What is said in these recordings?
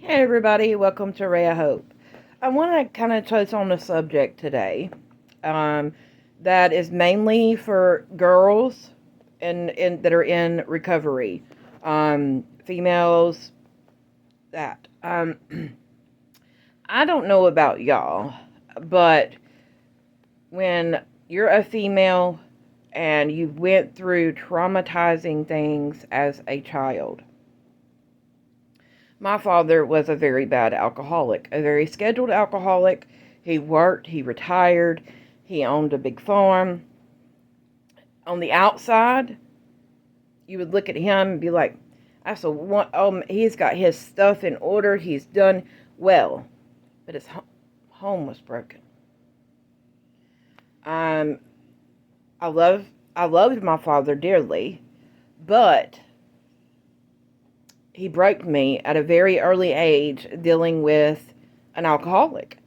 Hey everybody, welcome to Ray of Hope. I want to kind of touch on a subject today um, that is mainly for girls and that are in recovery, females. That I don't know about y'all, but when you're a female and you went through traumatizing things as a child. My father was a very bad alcoholic, a very scheduled alcoholic. He worked, he retired, he owned a big farm. On the outside, you would look at him and be like, that's a one, he's got his stuff in order, he's done well. But his home was broken. Um, I love, I loved my father dearly, but he broke me at a very early age dealing with an alcoholic.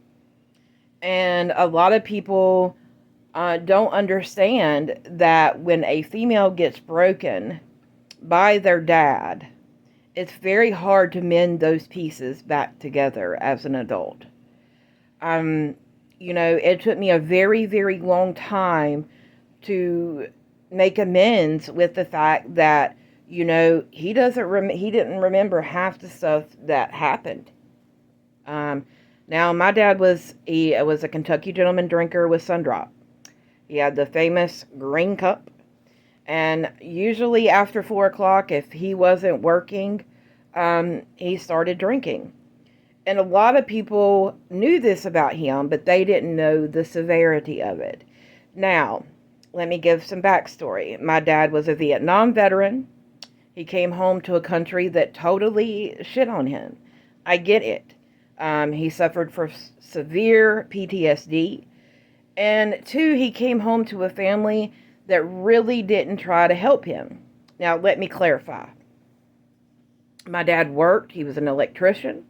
And a lot of people don't understand that when a female gets broken by their dad, it's very hard to mend those pieces back together as an adult. Um, it took me a very, very long time to make amends with the fact that, he didn't remember half the stuff that happened. Um, Now, my dad was a Kentucky gentleman drinker with Sundrop. He had the famous green cup, and usually after 4 o'clock, if he wasn't working, he started drinking. And a lot of people knew this about him, but they didn't know the severity of it. Now, let me give some backstory. My dad was a Vietnam veteran. He came home to a country that totally shit on him. I get it. He suffered from severe PTSD. And two, he came home to a family that really didn't try to help him. Now, let me clarify. My dad worked, he was an electrician,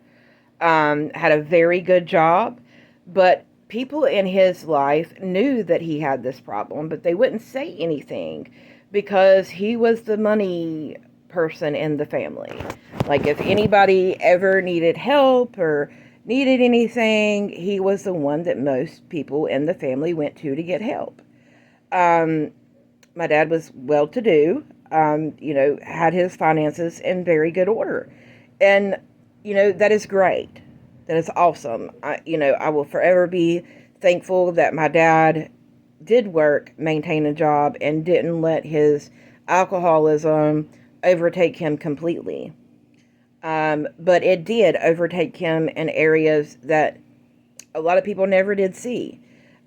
had a very good job, but people in his life knew that he had this problem, but they wouldn't say anything because he was the money person in the family. Like, if anybody ever needed help or needed anything, he was the one that most people in the family went to get help. Um, my dad was well to do, had his finances in very good order. And, that is great. That is awesome. I will forever be thankful that my dad did work, maintain a job, and didn't let his alcoholism overtake him completely. But it did overtake him in areas that a lot of people never did see.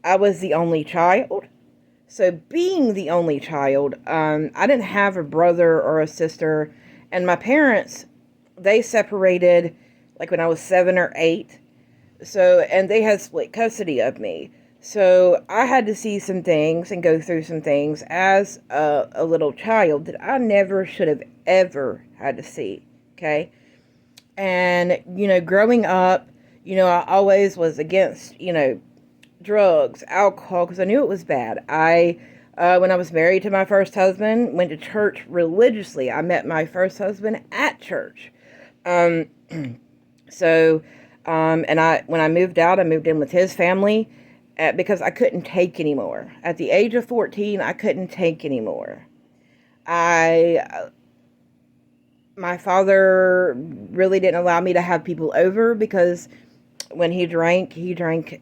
I was the only child. So being the only child, I didn't have a brother or a sister. And my parents, they separated like when I was 7 or 8. So, and they had split custody of me. So I had to see some things and go through some things as a little child that I never should have ever had to see. Okay. And, growing up, I always was against, drugs, alcohol, because I knew it was bad. When I was married to my first husband, went to church religiously. I met my first husband at church. Um, when I moved out, I moved in with his family because I couldn't take anymore. At the age of 14, I couldn't take anymore. I My father really didn't allow me to have people over because when he drank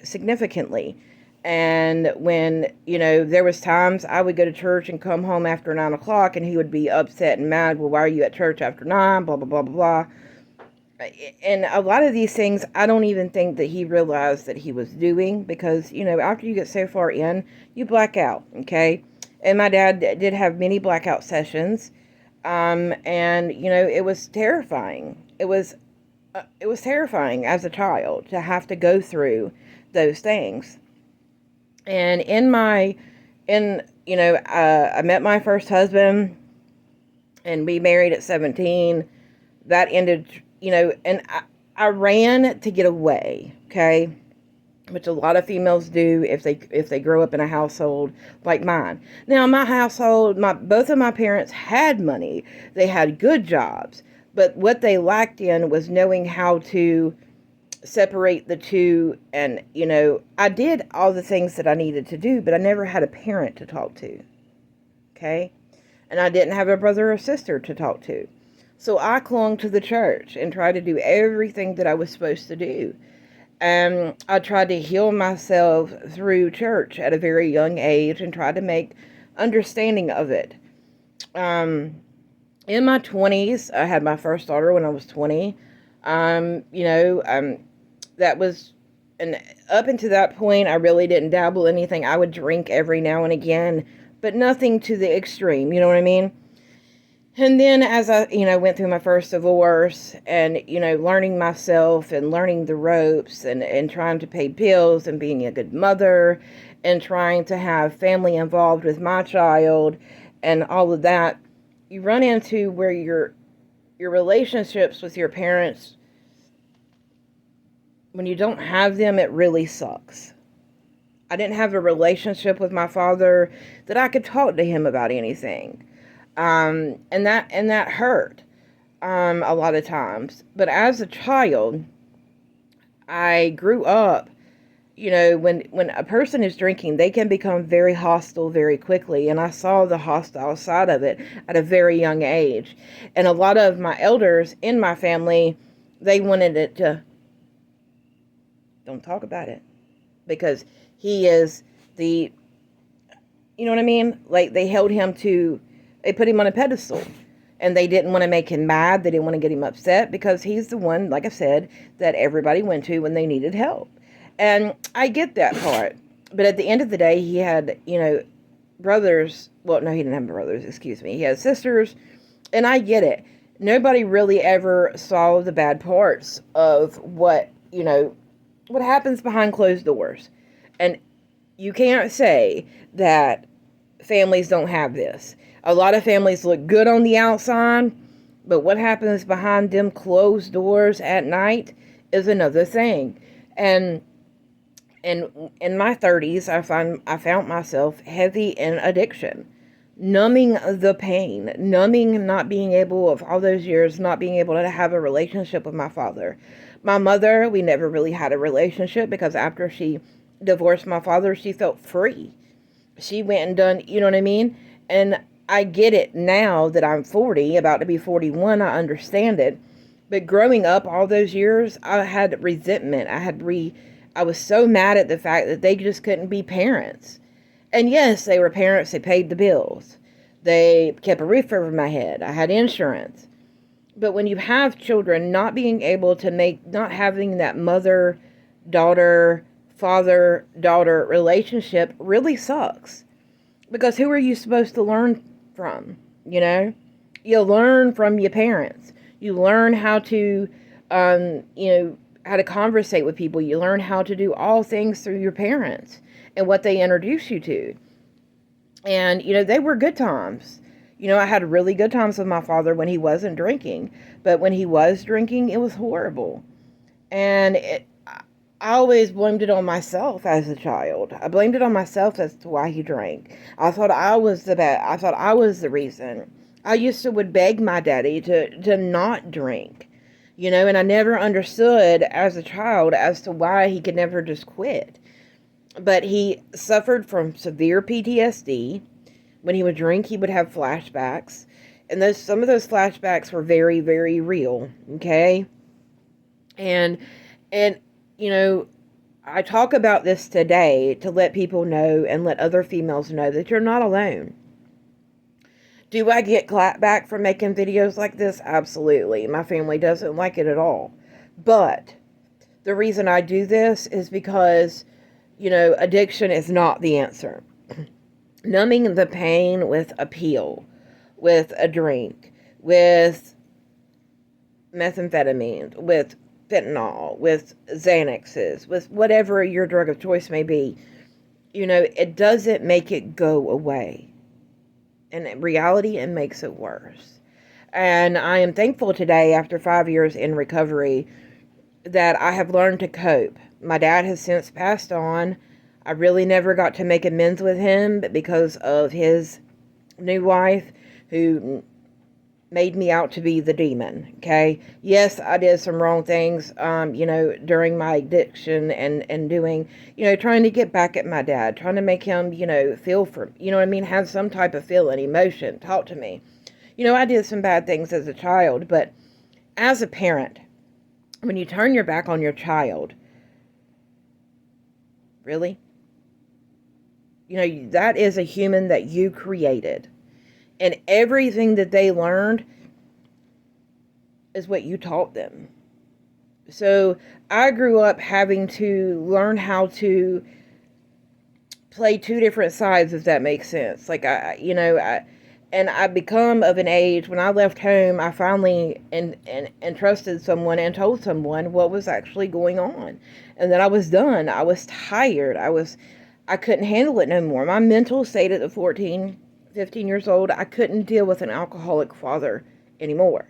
significantly. And when, there was times I would go to church and come home after 9 o'clock and he would be upset and mad. Well, why are you at church after 9? Blah, blah, blah, blah, blah. And a lot of these things, I don't even think that he realized that he was doing because, after you get so far in, you black out, okay? And my dad did have many blackout sessions. And it was terrifying. It was terrifying as a child to have to go through those things. And I met my first husband, and we married at 17. That ended, and I ran to get away. Okay. Which a lot of females do if they grow up in a household like mine. Now, my household, both of my parents had money. They had good jobs. But what they lacked in was knowing how to separate the two. And, I did all the things that I needed to do, but I never had a parent to talk to. Okay? And I didn't have a brother or sister to talk to. So I clung to the church and tried to do everything that I was supposed to do. And I tried to heal myself through church at a very young age and tried to make understanding of it. In my 20s, I had my first daughter when I was 20. That was, and up until that point, I really didn't dabble in anything. I would drink every now and again, but nothing to the extreme, you know what I mean? And then as I, went through my first divorce and, learning myself and learning the ropes and trying to pay bills and being a good mother and trying to have family involved with my child and all of that, you run into where your relationships with your parents, when you don't have them, it really sucks. I didn't have a relationship with my father that I could talk to him about anything. And that hurt a lot of times. But as a child, I grew up, when a person is drinking, they can become very hostile very quickly. And I saw the hostile side of it at a very young age. And a lot of my elders in my family, they wanted it to, don't talk about it, because he is the, you know what I mean? Like they put him on a pedestal, and they didn't want to make him mad. They didn't want to get him upset because he's the one, like I said, that everybody went to when they needed help. And I get that part. But at the end of the day, he had, brothers. Well, no, he didn't have brothers, excuse me. He had sisters, and I get it. Nobody really ever saw the bad parts of what happens behind closed doors. And you can't say that families don't have this. A lot of families look good on the outside, but what happens behind them closed doors at night is another thing. And in my 30s, I found myself heavy in addiction, numbing the pain, numbing not being able, of all those years, not being able to have a relationship with my father. My mother, we never really had a relationship because after she divorced my father, she felt free. She went and done, you know what I mean? And I get it now that I'm 40, about to be 41, I understand it. But growing up all those years, I had resentment. I was so mad at the fact that they just couldn't be parents. And yes, they were parents. They paid the bills. They kept a roof over my head. I had insurance. But when you have children, not being able to not having that mother-daughter, father-daughter relationship really sucks. Because who are you supposed to learn from? You learn from your parents. You learn how to, how to conversate with people. You learn how to do all things through your parents and what they introduce you to. And, they were good times. I had really good times with my father when he wasn't drinking. But when he was drinking, it was horrible. And I always blamed it on myself as a child. I blamed it on myself as to why he drank. I thought I was the bad. I thought I was the reason. I would beg my daddy to not drink, and I never understood as a child as to why he could never just quit. But he suffered from severe PTSD. When he would drink, he would have flashbacks. And some of those flashbacks were very, very real, okay? And I talk about this today to let people know and let other females know that you're not alone. Do I get clapback for making videos like this? Absolutely. My family doesn't like it at all. But the reason I do this is because, addiction is not the answer. Numbing the pain with a pill, with a drink, with methamphetamine, with fentanyl, with Xanaxes, with whatever your drug of choice may be, it doesn't make it go away. And in reality, it makes it worse. And I am thankful today, after 5 years in recovery, that I have learned to cope. My dad has since passed on. I really never got to make amends with him because of his new wife, who made me out to be the demon. Okay. Yes, I did some wrong things, during my addiction and doing, trying to get back at my dad, trying to make him, feel for, what I mean? Have some type of feeling, emotion, talk to me. I did some bad things as a child, but as a parent, when you turn your back on your child, really? That is a human that you created. And everything that they learned is what you taught them. So I grew up having to learn how to play two different sides, if that makes sense. Like, and I become of an age when I left home, I finally entrusted someone and told someone what was actually going on. And then I was done. I was tired. I couldn't handle it no more. My mental state at the 14, 15 years old, I couldn't deal with an alcoholic father anymore.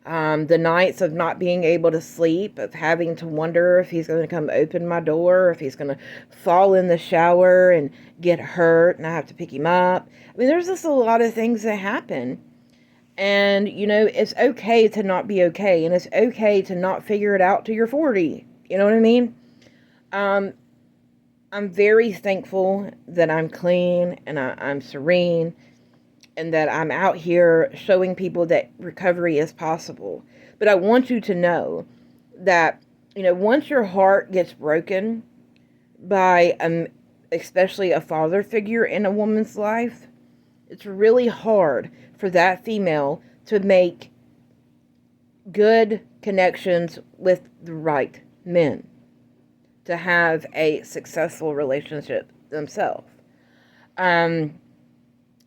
The nights of not being able to sleep, of having to wonder if he's going to come open my door, if he's going to fall in the shower and get hurt and I have to pick him up. I mean, there's just a lot of things that happen. And, it's okay to not be okay. And it's okay to not figure it out till you're 40. You know what I mean? I'm very thankful that I'm clean and I'm serene and that I'm out here showing people that recovery is possible. But I want you to know that, once your heart gets broken by, especially a father figure in a woman's life, it's really hard for that female to make good connections with the right men, to have a successful relationship themselves.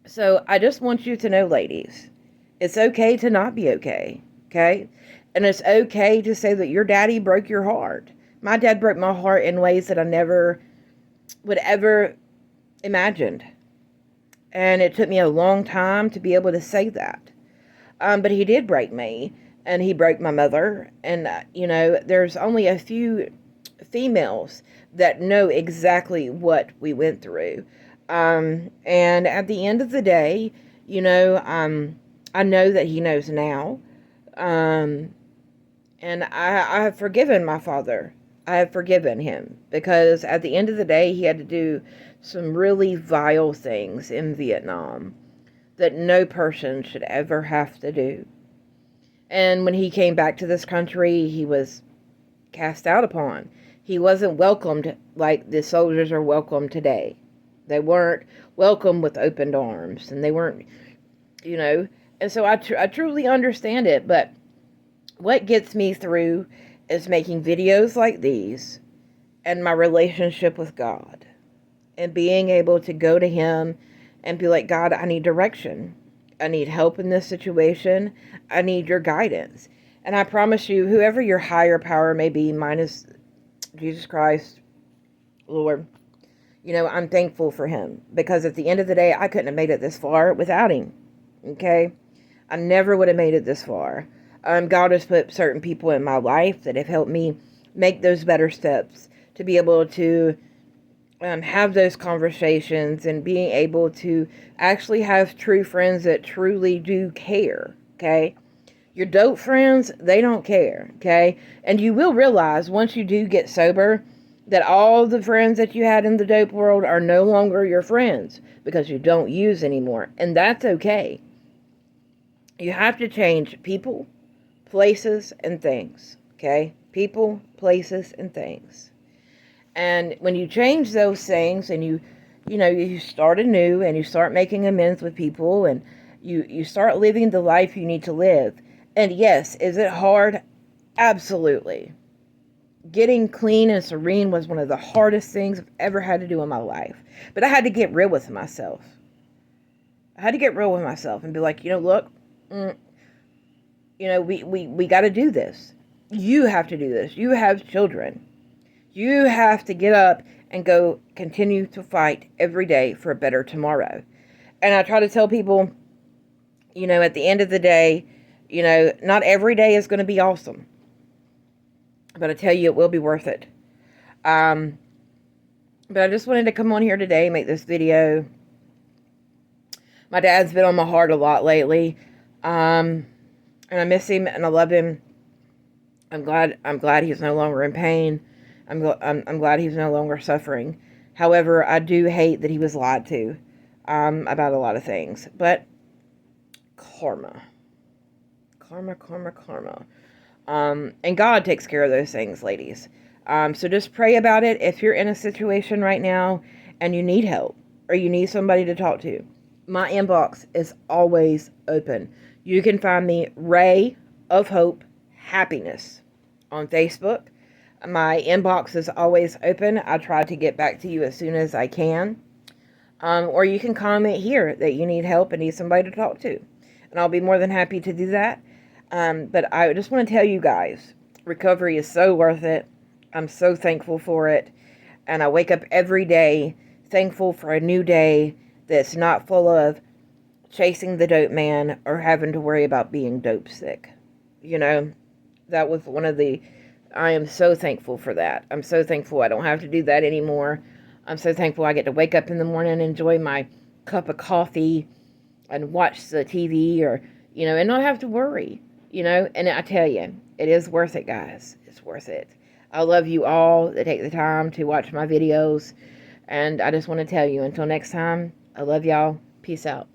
So I just want you to know, ladies, it's okay to not be okay, okay? And it's okay to say that your daddy broke your heart. My dad broke my heart in ways that I never would ever imagined. And it took me a long time to be able to say that. But he did break me, and he broke my mother. And, there's only a few females that know exactly what we went through. And at the end of the day, I know that he knows now. And I have forgiven my father. I have forgiven him because at the end of the day, he had to do some really vile things in Vietnam that no person should ever have to do. And when he came back to this country, he was cast out upon. He wasn't welcomed like the soldiers are welcomed today. They weren't welcomed with opened arms, and they weren't, and so I truly understand it, but what gets me through is making videos like these and my relationship with God and being able to go to him and be like, God, I need direction. I need help in this situation. I need your guidance. And I promise you, whoever your higher power may be, minus Jesus Christ, Lord, I'm thankful for him because at the end of the day, I couldn't have made it this far without him. Okay? I never would have made it this far. God has put certain people in my life that have helped me make those better steps to be able to have those conversations and being able to actually have true friends that truly do care. Okay? Your dope friends, they don't care. Okay? And you will realize once you do get sober that all the friends that you had in the dope world are no longer your friends because you don't use anymore. And that's okay. You have to change people, places, and things. Okay? People, places, and things. And when you change those things and you start anew and you start making amends with people and you start living the life you need to live. And yes, is it hard? Absolutely. Getting clean and serene was one of the hardest things I've ever had to do in my life. But I had to get real with myself. I had to get real with myself and be like, look, we got to do this. You have to do this. You have children. You have to get up and go continue to fight every day for a better tomorrow. And I try to tell people, at the end of the day, not every day is going to be awesome. But I tell you, it will be worth it. But I just wanted to come on here today, make this video, My dad's been on my heart a lot lately. And I miss him and I love him. I'm glad he's no longer in pain. I'm glad he's no longer suffering. However, I do hate that he was lied to about a lot of things. But karma. Karma, karma, karma. And God takes care of those things, ladies. So just pray about it. If you're in a situation right now and you need help or you need somebody to talk to, my inbox is always open. You can find me Ray of Hope Happiness on Facebook. My inbox is always open. I try to get back to you as soon as I can. Or you can comment here that you need help and need somebody to talk to. And I'll be more than happy to do that. But I just want to tell you guys, recovery is so worth it. I'm so thankful for it. And I wake up every day thankful for a new day that's not full of chasing the dope man or having to worry about being dope sick. You know, that was I am so thankful for that. I'm so thankful I don't have to do that anymore. I'm so thankful I get to wake up in the morning and enjoy my cup of coffee and watch the TV and not have to worry, and I tell you, it is worth it, guys. It's worth it. I love you all that take the time to watch my videos, and I just want to tell you, until next time, I love y'all. Peace out.